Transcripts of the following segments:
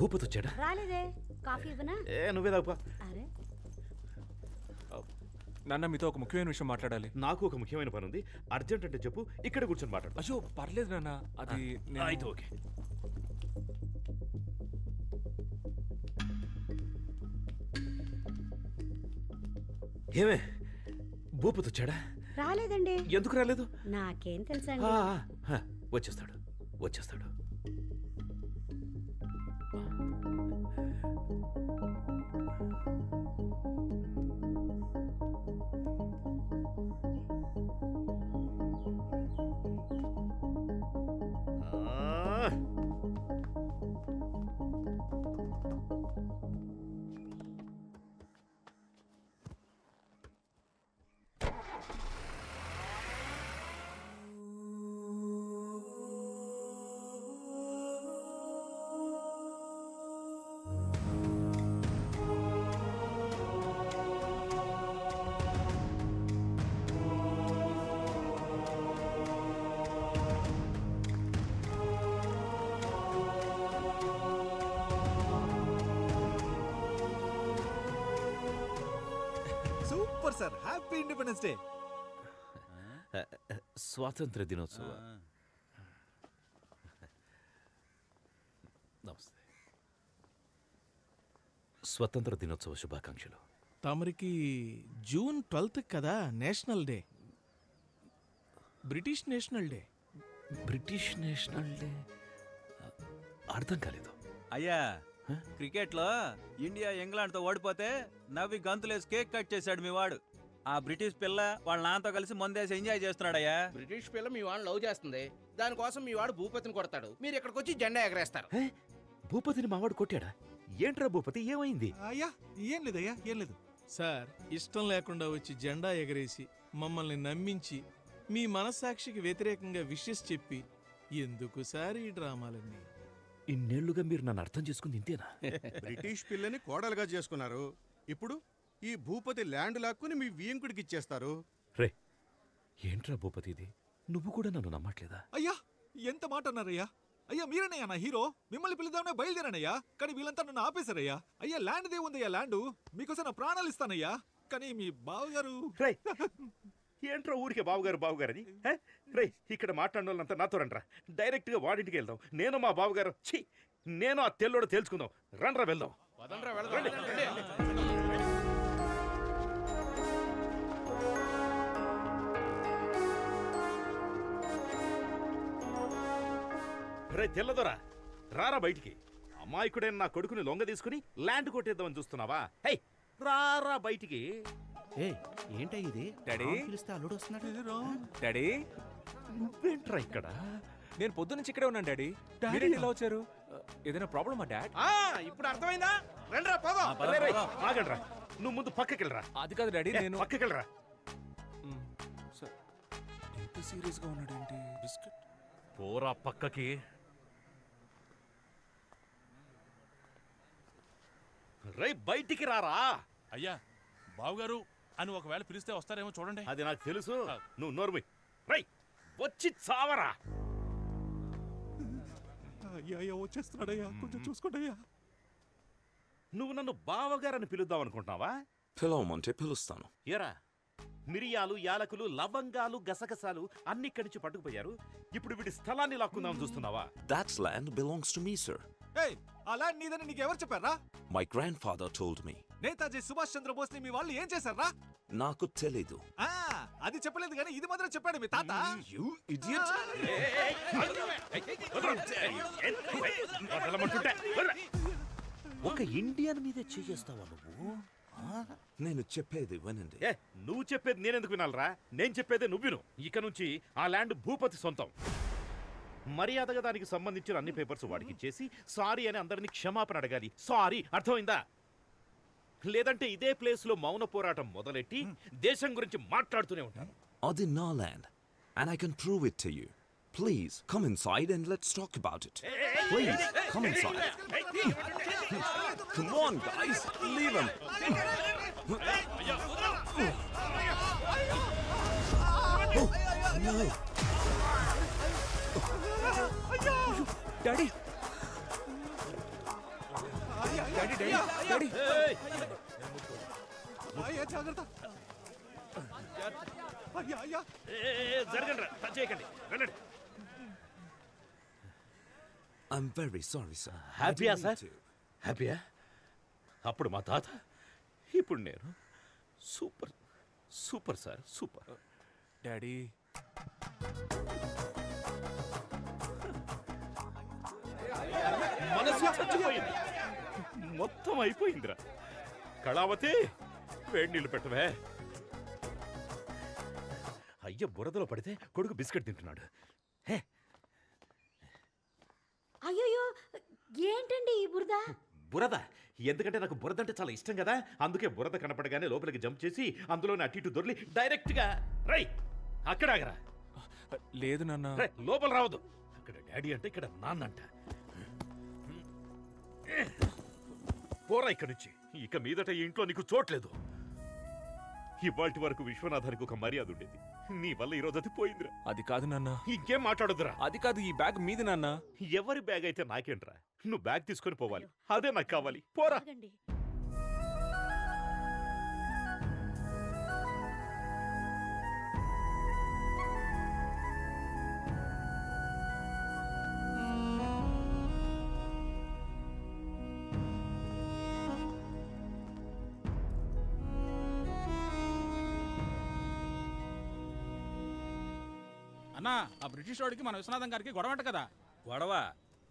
భూపతి వచ్చాడా? రాలేదే. కాఫీ ఇవ్వనా? నువ్వే తాగుపా. అరే నాన్న, మీతో ఒక ముఖ్యమైన విషయం మాట్లాడాలి. నాకు ఒక ముఖ్యమైన పని ఉంది, అర్జెంట్ అంటే చెప్పు, ఇక్కడ కూర్చొని మాట్లాడు. అయ్యో పర్లేదు నాన్న, అది అయితే ఓకే. ఏమే భూపతి వచ్చాడా? రాలేదండి. ఎందుకు రాలేదు? నాకేం తెలుసండి. వచ్చేస్తాడు వచ్చేస్తాడు. Sir, happy independence day. స్వాతంత్ర దినోత్సవ నమస్తే. స్వతంత్ర దినోత్సవ శుభాకాంక్షలు. తమరికి జూన్ 12 కదా national day, British national day. British national day అర్థం కాలేదు అయ్యా. క్రికెట్ లో ఇండియా ఇంగ్లాండ్ తో ఓడిపోతే నవ్వి గంతులేసి కేక్ కట్ చేశాడు మీ వాడు. ఆ బ్రిటిష్ పిల్ల వాళ్ళ నాన్నతో కలిసి మందేసి ఎంజాయ్ చేస్తున్నాడయ్యా. బ్రిటిష్ పిల్ల మీ వాడిని లవ్ చేస్తుంది, దానికోసం మీ వాడు భూపతిని కొడతాడు, మీరు ఇక్కడికి వచ్చి జెండా ఎగరేస్తారు. భూపతిని మావాడు కొట్టాడా? ఏంట్రా భూపతి, ఏమైంది? అయ్యా ఏం లేదయ్యా, ఏం లేదు సార్. ఇష్టం లేకుండా వచ్చి జెండా ఎగరేసి మమ్మల్ని నమ్మించి మీ మనస్సాక్షికి వ్యతిరేకంగా విషెస్ చెప్పి ఎందుకు సార్ ఈ డ్రామాలన్నీ? ఇన్నేళ్లుగా మీరు నన్ను అర్థం చేసుకుంది ఇంతేనా? బ్రిటిష్ పిల్లని కోడలుగా చేసుకున్నారు, ఇప్పుడు ఈ భూపతి ల్యాండ్ లాక్కుని మీ వియంకుడికి ఇచ్చేస్తారు. రే ఏంట్రా భూపతి ఇది, నువ్వు కూడా నన్ను నమ్మట్లేదా? అయ్యా ఎంత మాట అన్నారయ్యా. అయ్యా మీరనయ్యా నా హీరో, మిమ్మల్ని పిలుద్దామనే బయలుదేరానయ్యా, కానీ వీళ్ళంతా నన్ను ఆపేశారయ్యా. అయ్యా ల్యాండ్ దే ఉందయ్యా, ల్యాండ్ మీకోసం నా ప్రాణాలు ఇస్తానయ్యా, కానీ మీ బావగారు. ఏంట్రా ఊరికే బావగారు బావగారు అని? రే ఇక్కడ మాట్లాడిన వాళ్ళంతా నాతో రండ్రా, డైరెక్ట్ గా వాడింటికి వెళ్దాం. నేను మా బావగారు నేను ఆ తెల్లోడు తేల్చుకుందాం. రండ్రా వెళ్దాం. రే తెల్లదొరా, రారా బయటికి. అమాయకుడైన నా కొడుకుని లొంగ తీసుకుని ల్యాండ్ కొట్టేద్దామని చూస్తున్నావా? హై రారా బయటికి. ఏంటా ఇది? డాడీ పిలిస్తే అల్లుడు వస్తున్నాడు. డాడీ నువ్వేంట్రా ఇక్కడ? నేను పొద్దు నుంచి ఇక్కడే ఉన్నాను డాడీ. మీరేంటి ఇలా వచ్చారు? ఏదైనా ప్రాబ్లమా డాడ్? ఇప్పుడు అర్థమైందా? రండ్రా పోదాం. ఆగండ్రా, నువ్వు ముందు పక్కకెళ్ళరా. అది కాదు డాడీ, నేను పక్కకెళ్ళరా. ఎంత సీరియస్ గా ఉన్నాడు ఏంటి? బిస్కెట్ పోరా పక్కకి. రై బయటికి రారా. అయ్యా బావుగారు అని ఒకవేళ పిలిస్తే వస్తారేమో చూడండి. అది నాకు తెలుసు, నువ్వు నోర్మి. రై వచ్చి చావరా. అయ్యా వచ్చేస్తున్నాడయ్యా, కొంచెం చూసుకోండియ్యా. నువ్వు నన్ను బావగారని పిలుద్దాం అనుకుంటున్నావా? పిలవమంటే పిలుస్తాను. ఎరా మిరియాలు, యాలకులు, లవంగాలు, గసగసాలు అన్ని ఇక్కడి నుంచి పట్టుకుపోయారు. ఇప్పుడు వీడి స్థలాన్ని లాక్కుందాం చూస్తున్నావా? That land belongs to me, sir. ఆ ల్యాండ్ నీదని నీకు ఎవరు చెప్పారా? My grandfather told me. Netaji Subhash Chandrabose ని మీ వాళ్ళు ఏం చేశారా? నాకు తెలీదు. అది చెప్పలేదు కానీ ఇది మాత్రం చెప్పాడు మీ తాత. You idiot! ఒక ఇండియన్ మీదే చేస్తావా నువ్వు? నేను చెప్పేది వినండి. నువ్వు చెప్పేది నేనెందుకు వినాలరా? నేను చెప్పేదే నువ్వు విను. ఇక నుంచి ఆ ల్యాండ్ భూపతి సొంతం. మర్యాదగా దానికి సంబంధించిన అన్ని పేపర్స్ వాడికి ఇచ్చేసి సారీ అని అందరినీ క్షమాపణ అడగాలి. సారీ, అర్థమైందా? లేదంటే ఇదే ప్లేస్ లో మౌన పోరాటం మొదలెట్టి దేశం గురించి మాట్లాడుతూనే ఉంటాను. అది నా land and I can prove it to you. Please come inside and let's talk about it. Please come inside. Come on guys, leave him. No. Daddy జాగ్రత్త. అయ్యా అయ్యా. జరగండి, టచ్ చేయకండి, రండి. I'm very sorry, sir. హ్యాపీయా sir? హ్యాపీయా? అప్పుడు మా తాత, ఇప్పుడు నేను. Super super sir, super. Daddy మనసు చచ్చిపోయింది, మొత్తం అయిపోయిందిరా. కళావతి, వేడి నీళ్ళు పెట్టవే. అయ్య బురదలో పడితే కొడుకు బిస్కెట్ తింటున్నాడు. హే, అయ్యో ఏంటండి ఈ బురద? బురద ఎందుకంటే నాకు బురద అంటే చాలా ఇష్టం కదా, అందుకే బురద కనపడగానే లోపలికి జంప్ చేసి అందులోనే అటు ఇటు దొర్లి డైరెక్ట్ గా రై అక్కడ ఆగరా. లేదు నాన్న. లోపల రావద్దు. అక్కడ డాడీ అంటే ఇక్కడ నాన్న అంట. పోరా ఇక్కడి నుంచి, ఇక మీదట ఈ ఇంట్లో నీకు చోట్లేదు. ఇవాటి వరకు విశ్వనాథానికి ఒక మర్యాద ఉండేది, నీ వల్ల ఈరోజు అది పోయిందిరా. అది కాదు నాన్న. ఇంకేం మాట్లాడొద్దురా. అది కాదు, ఈ బ్యాగ్ మీది నాన్న. ఎవరి బ్యాగ్ అయితే నాకేంట్రా, నువ్వు బ్యాగ్ తీసుకొని పోవాలి, అదే నాకు కావాలి. పోరా. ఆగండి. అన్నా, ఆ బ్రిటిష్ వాడికి మన విశ్వనాథం గారికి గొడవంట కదా. గొడవ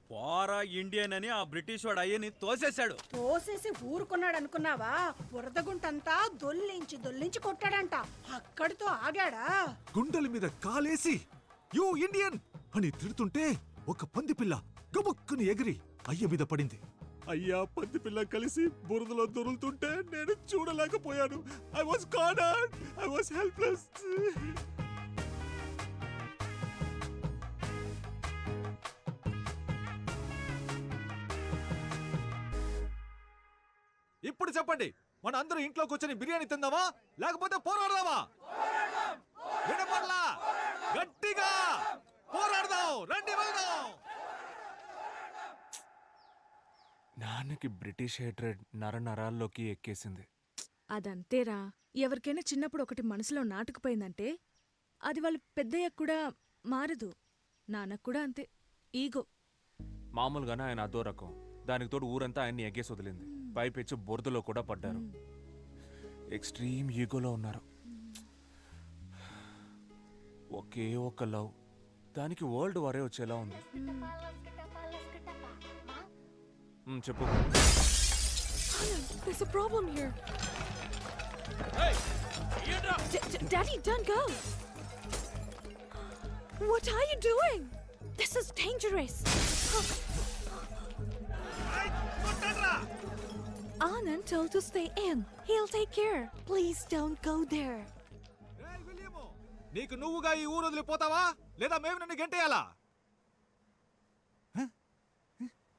పోరా ఇండియన్ అని ఆ బ్రిటిష్ వాడు అయ్యని తోసేశాడు. తోసేసి ఊరుకున్నాడు అనుకున్నావా? బురదగుంటంతా దొల్లించి కొట్టాడంట. అక్కడితో ఆగాడా? గుండెల మీద కాలేసి యూ ఇండియన్ అని తిడుతుంటే ఒక పంది పిల్ల గబుక్కుని ఎగిరి అయ్య మీద పడింది. అయ్యా, పంది పిల్ల కలిసి బురదలో దొరులుతుంటే నేను చూడలేకపోయాను. I was cornered, I was helpless. ఇప్పుడు చెప్పండి, మన అందరూ ఇంట్లో కూర్చొని బిర్యానీ తిందామా లేకపోతే పోరాడదామా? వినపడలా? గట్టిగా పోరాడదాం, రండి వెళ్దాం. నాన్నకి బ్రిటిష్ హేట్రెడ్ నరాల్లోకి ఎక్కేసింది. అదంతేరా, ఎవరికైనా చిన్నప్పుడు ఒకటి మనసులో నాటుకుపోయిందంటే అది వాళ్ళు పెద్దయ్యకు కూడా మారదు. నాన్నకు కూడా అంతే, ఈగో. మామూలుగానే ఆయన అదో రకం, దానికి తోడు ఊరంతా ఆయన్ని ఎగ్గేసి వదిలింది. పైపెచ్చి బురదలో కూడా పడ్డారు. ఎక్స్ట్రీమ్ ఈగోలో ఉన్నారు. ఒకే ఒక్క లవ్, దానికి వరల్డ్ వారే వచ్చేలా ఉంది. చెప్పు. There's a problem here. Daddy, don't go. What are you doing? This is dangerous. Anand told to stay in. He'll take care. Please don't go there. నీకు నువ్వుగా ఈ ఊరు వదిలిపోతావా లేదా మేము నన్ను గంటేయాలా?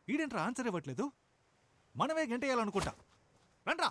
ఈడేంట్రా ఆన్సర్ ఇవ్వట్లేదు? మనమే గంటేయాలనుకుంటా. రండ్రా.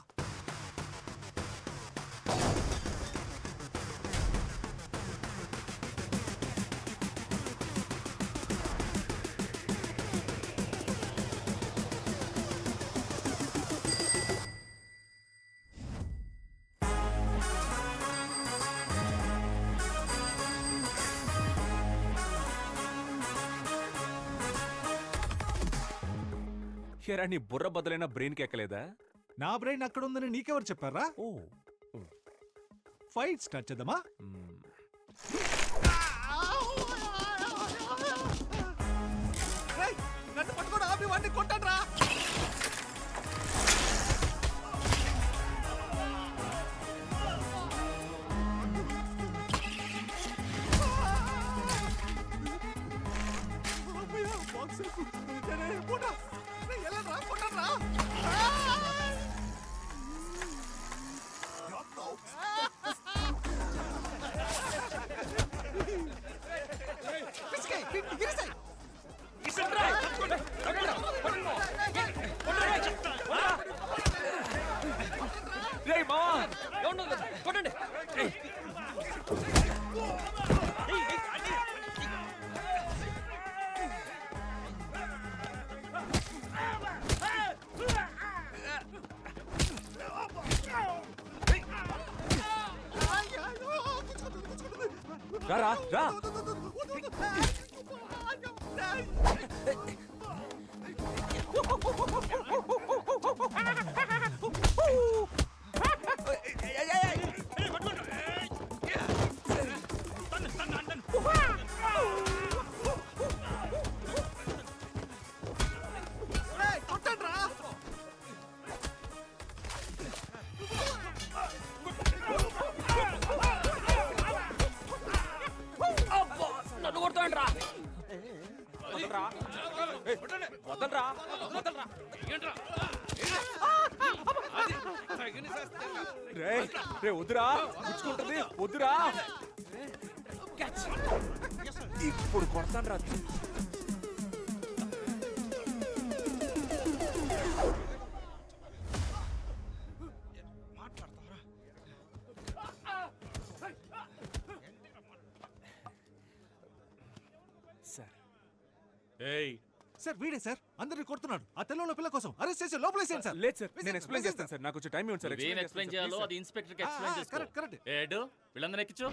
హేరా, నీ బుర్ర బదులైన బ్రెయిన్కి ఎక్కలేదా? నా బ్రెయిన్ అక్కడ ఉందని నీకెవరు చెప్పారా? ఓ, ఫైట్ స్టార్ట్ చేద్దామా? నన్ను పట్టుకోడు, ఆపి వాడిని కొట్టండ్రా. రా రా. నన్ను కొడతాండి రా. వదలరా వదలరా. రే వద్దురా, పుచ్చుకుంటుంది వద్దురా. ఇప్పుడు కొడతాను రా. సార్ సార్ వీడే సార్ అందరిని కొడుతున్నాడు. ఆ తెల్లలో పిల్ల కోసం అరెస్ట్ చేసి లోపలేసేయండి సార్. లేదు సార్, నేను ఎక్స్ప్లెయిన్ చేస్తాను సార్. నాకు కొంచెం టైం ఇవ్వండి సార్. ఏం ఎక్స్ప్లెయిన్ చేయాలో అది ఇన్స్పెక్టర్కి ఎక్స్ప్లెయిన్ చేసుకో. Correct correct. ఏడు వీళ్ళందరూ ఎక్కించు.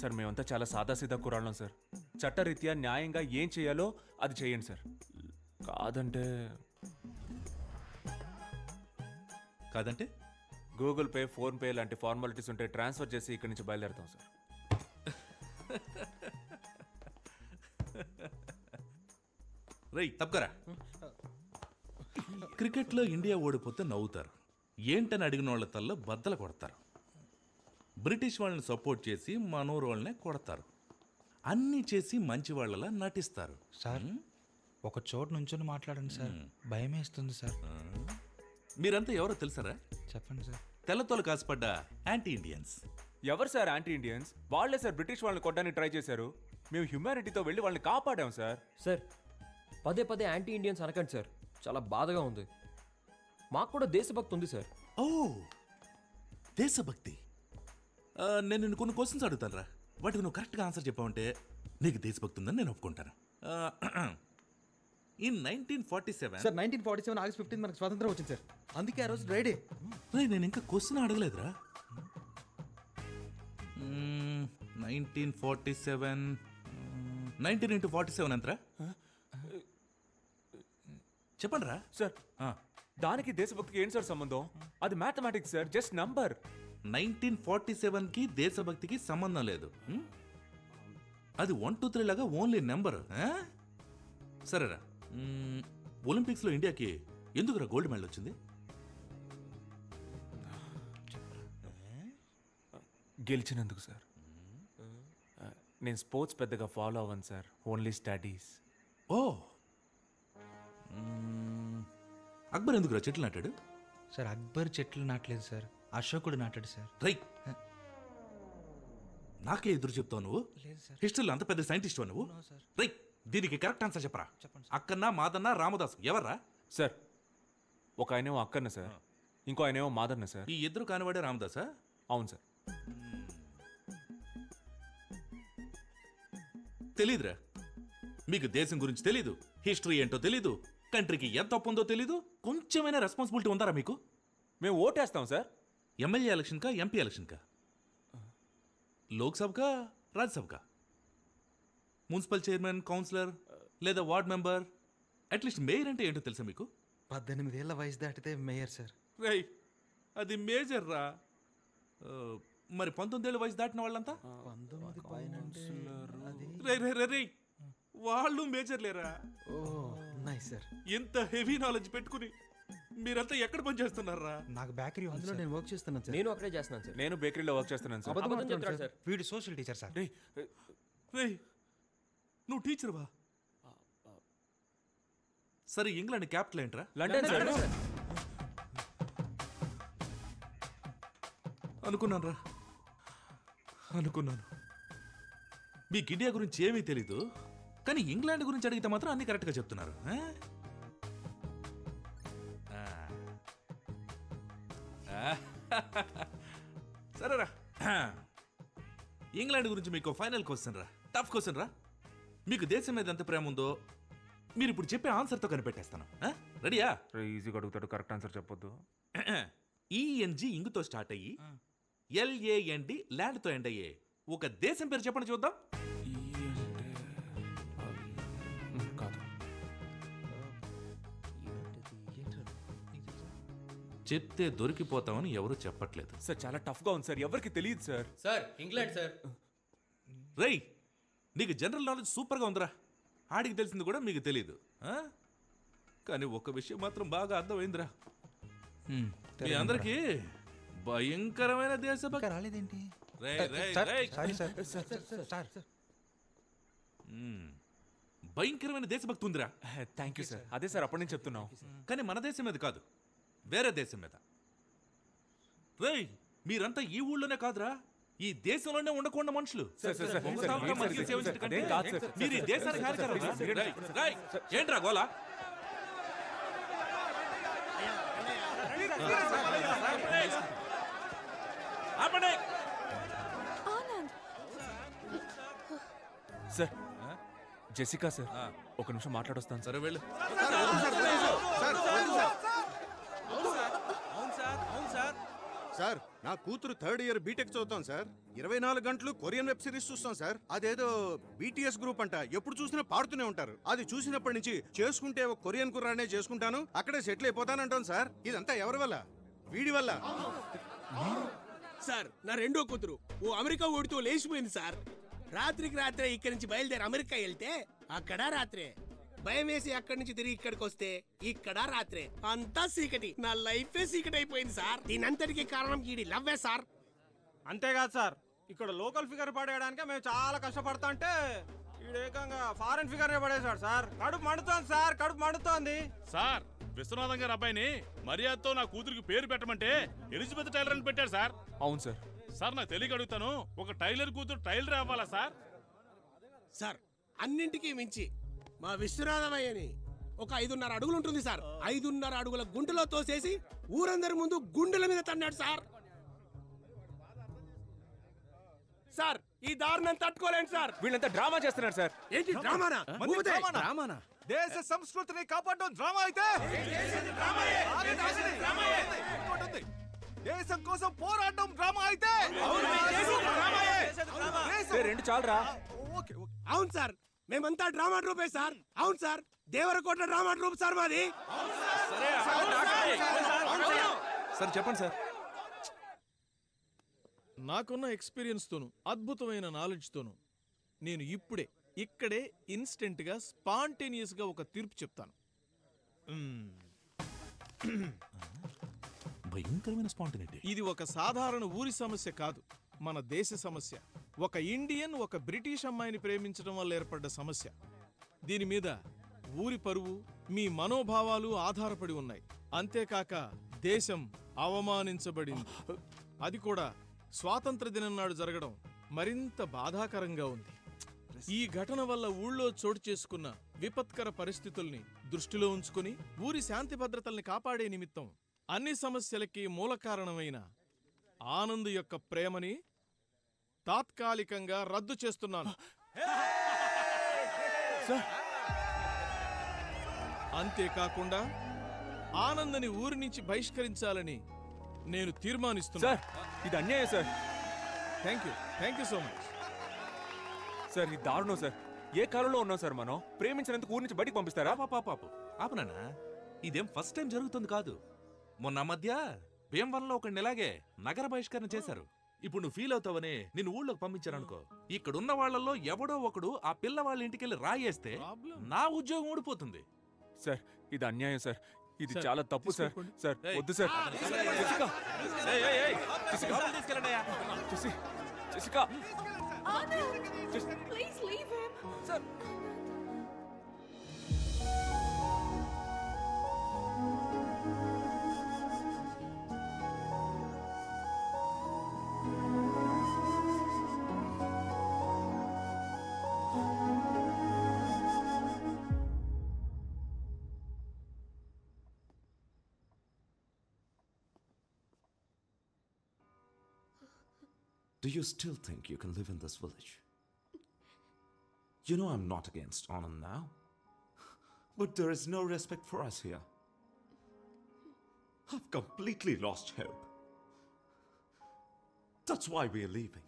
సార్ మేమంతా చాలా సాదాసీదా కురాళ్ళం సార్. చట్టరీత్యా న్యాయంగా ఏం చేయాలో అది చేయండి సార్. కాదంటే గూగుల్ పే, ఫోన్ పే లాంటి ఫార్మాలిటీస్ ఉంటే ట్రాన్స్ఫర్ చేసి ఇక్కడి నుంచి బయలుదేరుతాం సార్. రై తప్పకరా. క్రికెట్లో ఇండియా ఓడిపోతే నవ్వుతారు, ఏంటని అడిగిన వాళ్ళ తల్ల బద్దలు కొడతారు. బ్రిటిష్ వాళ్ళని సపోర్ట్ చేసి మనోరు వాళ్ళనే కొడతారు. అన్నీ చేసి మంచి వాళ్ళలా నటిస్తారు. సార్ ఒక చోటు నుంచొని మాట్లాడండి సార్, భయం వేస్తుంది సార్. మీరంతా ఎవరో తెలుసారా? చెప్పండి సార్. తెల్లతోలు కాసుపడ్డ యాంటీ ఇండియన్స్. ఎవరు సార్ యాంటీ ఇండియన్స్? వాళ్ళే సార్ బ్రిటిష్ వాళ్ళని కొట్టడానికి ట్రై చేశారు. మేము హ్యుమానిటీతో వెళ్ళి వాళ్ళని కాపాడాం సార్. సార్ పదే పదే యాంటీ ఇండియన్స్ అనకండి సార్, చాలా బాధగా ఉంది. మాకు కూడా దేశభక్తి ఉంది సార్. ఓ దేశభక్తి. నేను నిన్ను కొన్ని క్వశ్చన్స్ అడుగుతాను రా, వాటికి నువ్వు కరెక్ట్గా ఆన్సర్ చెప్పావంటే నీకు దేశభక్తి ఉందని నేను ఒప్పుకుంటాను. ఇన్ 1947 సార్ 1947 ఆగస్ట్ 15 మనకు స్వాతంత్రం వచ్చింది సార్, అందుకే ఆ రోజు డ్రైడే. నేను ఇంకా క్వశ్చన్ అడగలేదురా. 1947 19 into 47 ఎంతరా? చెప్పండి రా సార్. దానికి దేశభక్తికి ఏంటి సార్ సంబంధం? అది మ్యాథమెటిక్స్ సార్, జస్ట్ నంబర్. 1947కి దేశభక్తికి సంబంధం లేదు. అది 1 2 3 లాగా ఓన్లీ నెంబర్. సరేరా, ఒలింపిక్స్లో ఇండియాకి ఎందుకురా గోల్డ్ మెడల్ వచ్చింది? గెలిచినందుకు సార్. నేను స్పోర్ట్స్ పెద్దగా ఫాలో అవ్వను సార్, ఓన్లీ స్టడీస్. ఓ అక్బర్ ఎందుకురా చెట్లు నాటాడు? సార్ అక్బర్ చెట్లు నాటలేదు సార్, అశోకుడు నాటాడు సార్. రై నాకే ఎదురు చెప్తావు నువ్వు? హిస్టరీలో అంత పెద్ద సైంటిస్ట్ నువ్వు? రై దీనికి కరెక్ట్ ఆన్సర్ చెప్పరా. అక్కన్న, మాదన్న, రామదాసు ఎవర్రా? సార్ ఒక ఆయనేమో అక్కన్న సార్, ఇంకో ఆయనేమో మాదన్న సార్. ఈ ఇద్దరు కానివాడే రామదాసా? అవును సార్. తెలీదురా మీకు, దేశం గురించి తెలీదు, హిస్టరీ ఏంటో తెలీదు, కంట్రీకి ఎంత తప్పు ఉందో తెలీదు. కొంచెమైనా రెస్పాన్సిబిలిటీ ఉందారా మీకు? మేము ఓటేస్తాం సార్. ఎమ్మెల్యే ఎలక్షన్కా, ఎంపీ ఎలక్షన్కా, లోక్సభకా, రాజ్యసభకా, మున్సిపల్ చైర్మన్, కౌన్సిలర్ లేదా వార్డ్ మెంబర్, అట్లీస్ట్ మేయర్ అంటే ఏంటో తెలుసా మీకు? 18 ఏళ్ల వయసు దాటితే మేయర్ సార్. రై అది మేజర్ రా. మరి 19 ఏళ్ళ వయసు దాటిన వాళ్ళంతా 19 పైన రే రే రే రే వాళ్ళు మేజర్ లేరా? ఓ నైస్ సార్. ఎంత హెవీ నాలెడ్జ్ పెట్టుకుని మీరంతా ఎక్కడ పని చేస్తున్నారా? నాకు బేకరీ ఉంది సార్, నేను వర్క్ చేస్తున్నాను సార్. నేను అక్కడే చేస్తున్నాను సార్. నేను బేకరీలో వర్క్ చేస్తున్నాను సార్. అబద్ధం చెప్తాడు సార్. వీడు సోషల్ టీచర్ సార్. రే నువ్వు టీచర్వా? సరే ఇంగ్లాండ్ క్యాపిటల్ ఏంట్రా? London sir. అనుకున్నాను రా, అనుకున్నాను. మీకు ఇండియా గురించి ఏమీ తెలీదు, కానీ ఇంగ్లాండ్ గురించి అడిగితే మాత్రం అన్ని కరెక్ట్గా చెప్తున్నారు. సరేరా, ఇంగ్లాండ్ గురించి మీకు ఫైనల్ క్వశ్చన్ రా, టఫ్ క్వశ్చన్ రా. మీకు దేశం మీద ఎంత ప్రేమ ఉందో మీరు ఇప్పుడు చెప్పే ఆన్సర్తో కనిపెట్టేస్తాను. రెడీయా? ఈజీగా అడుగుతాడు, కరెక్ట్ ఆన్సర్ చెప్పొద్దు. ఈఎన్జి ఇంగుతో స్టార్ట్ అయ్యి ఎల్ఏఎన్డి ల్యాండ్తో ఎండ్ అయ్యే ఒక దేశం పేరు చెప్పండి చూద్దాం. కాదు, చెప్తే దొరికిపోతామని ఎవరు చెప్పట్లేదు సార్. చాలా టఫ్గా ఉంది సార్, ఎవరికి తెలియదు సార్. Sir England sir. రేయ్, నీకు జనరల్ నాలెడ్జ్ సూపర్గా ఉందిరా. ఆడికి తెలిసింది కూడా మీకు తెలియదు. కానీ ఒక విషయం మాత్రం బాగా అర్థమైందిరా, మీ అందరికీ భయంకరమైన దేశభక్తి రాలేదేంటి? భయంకరమైన దేశభక్తి ఉందిరా. Thank you sir. అదే సార్ అప్పటి నుంచి చెప్తున్నాం. కానీ మన దేశం మీద కాదు, వేరే దేశం మీద. రేయ్, మీరంతా ఈ ఊళ్ళోనే కాదురా, ఈ దేశంలోనే ఉండకుండా మనుషులు. మీరు ఈ దేశానికి హానికరం. ఏంట్రా గోలా? సార్, జెసికా సార్, ఒక నిమిషం మాట్లాడొస్తాను. సరే వెళ్ళు. సార్, నా కూతురు 3rd ఇయర్ బీటెక్ చదువుతాం సార్. 24 గంటలు కొరియన్ వెబ్ సిరీస్ చూస్తాం సార్. అదేదో BTS గ్రూప్ అంట, ఎప్పుడు చూసినా పాడుతూనే ఉంటారు. అది చూసినప్పటి నుంచి చేసుకుంటే ఒక కొరియన్ కుర్రానే చేసుకుంటాను, అక్కడే సెటిల్ అయిపోతానంటాను సార్. ఇదంతా ఎవరి వల్ల? వీడి వల్ల. సార్, నా రెండో కూతురు ఓ అమెరికా ఓడితో లేచిపోయింది సార్. రాత్రికి రాత్రే ఇక్కడి నుంచి బయలుదేరి అమెరికా వెళ్తే అక్కడ రాత్రే, భయం వేసి అక్కడి నుంచి తిరిగి ఇక్కడికి వస్తే ఇక్కడ రాత్రే, అంతా చీకటి. నా లైఫే చీకటి అయిపోయింది సార్. దీనంతటికి కారణం ఈడి లవ్వే సార్. అంతేకాదు సార్, ఇక్కడ లోకల్ ఫిగర్ పడేయడానికి మేము చాలా కష్టపడతా అంటే ఈడేకంగా ఫారెన్ ఫిగర్ పడేశాడు సార్. కడుపు మండుతోంది సార్, కడుపు మండుతోంది సార్. విశ్వనాథం గారి అబ్బాయిని మర్యాదతో నా కూతురికి పేరు పెట్టమంటే ఎలిజబెత్ టైలర్ అని పెట్టారు సార్. అవును సార్. సార్, నాకు తెలియక అడుగుతాను, ఒక టైలర్ కూతురు టైలర్ అవ్వాలా సార్? సార్, అన్నింటికీ మించి మా విశ్వనాథమయ్యని ఒక 5.5 అడుగులు ఉంటుంది సార్. 5.5 అడుగుల గుంటలో తోసేసి ఊరందరి ముందు గుండెల మీద తన్నాడు సార్. సార్, ఈ దారుణం తట్టుకోలేండి సార్. వీళ్ళంతా డ్రామా చేస్తున్నారు సార్. ఏంటి డ్రామానా? డ్రామానా? దేశ సంస్కృతిని కాపాడడం డ్రామా అయితే, దేశం కోసం పోరాటం డ్రామా అయితే, రెండు చాలరా. అవును సార్, మేమంతా డ్రామా ట్రూపే సార్. అవును sir, Devarakota drama troupe sir మాది. సరే చెప్పండి సార్. నాకున్న ఎక్స్పీరియన్స్తోను, అద్భుతమైన నాలెడ్జ్తోను నేను ఇప్పుడే ఇక్కడే ఇన్స్టెంట్గా స్పాంటేనియస్గా ఒక తీర్పు చెప్తాను. భయంకరమైన స్పాంటేనిటీ. ఇది ఒక సాధారణ ఊరి సమస్య కాదు, మన దేశ సమస్య. ఒక ఇండియన్ ఒక బ్రిటిష్ అమ్మాయిని ప్రేమించడం వల్ల ఏర్పడ్డ సమస్య. దీని మీద ఊరి పరువు, మీ మనోభావాలు ఆధారపడి ఉన్నాయి. అంతేకాక దేశం అవమానించబడింది. అది కూడా స్వాతంత్ర దినం నాడు జరగడం మరింత బాధాకరంగా ఉంది. ఈ ఘటన వల్ల ఊళ్ళో చోటు చేసుకున్న విపత్కర పరిస్థితుల్ని దృష్టిలో ఉంచుకుని ఊరి శాంతి భద్రతల్ని కాపాడే నిమిత్తం అన్ని సమస్యలకి మూల కారణమైన ఆనంద్ యొక్క ప్రేమని తాత్కాలికంగా రద్దు చేస్తున్నాను. అంతేకాకుండా ఆనందని ఊరి నుంచి బహిష్కరించాలని నేను తీర్మానిస్తున్నాను. సార్, ఇది అన్యాయం sir. Thank you so much sir. ఇది దారుణం సార్. ఏ కాలంలో ఉన్నాం సార్ మనం? ప్రేమించినందుకు ఊరి నుంచి బయటికి పంపిస్తారా? పాపు ఆపనా, ఇదేం ఫస్ట్ టైం జరుగుతుంది కాదు. మొన్న మధ్య భీమవరంలో ఒక ఇలాగే నగర బహిష్కరణ చేశారు. ఇప్పుడు నువ్వు ఫీల్ అవుతావని నిన్ను ఊళ్ళోకి పంపించారనుకో, ఇక్కడున్న వాళ్ళల్లో ఎవడో ఒకడు ఆ పిల్ల వాళ్ళ ఇంటికెళ్ళి రాయేస్తే నా ఉద్యోగం ఊడిపోతుంది. సార్, ఇది అన్యాయం సార్. ఇది చాలా తప్పు సార్. సార్ వద్దు sir. Jessica, Please leave him. Sir. Do you still think you can live in this village? You know I'm not against Anand now. But there is no respect for us here. I've completely lost hope. That's why we're leaving.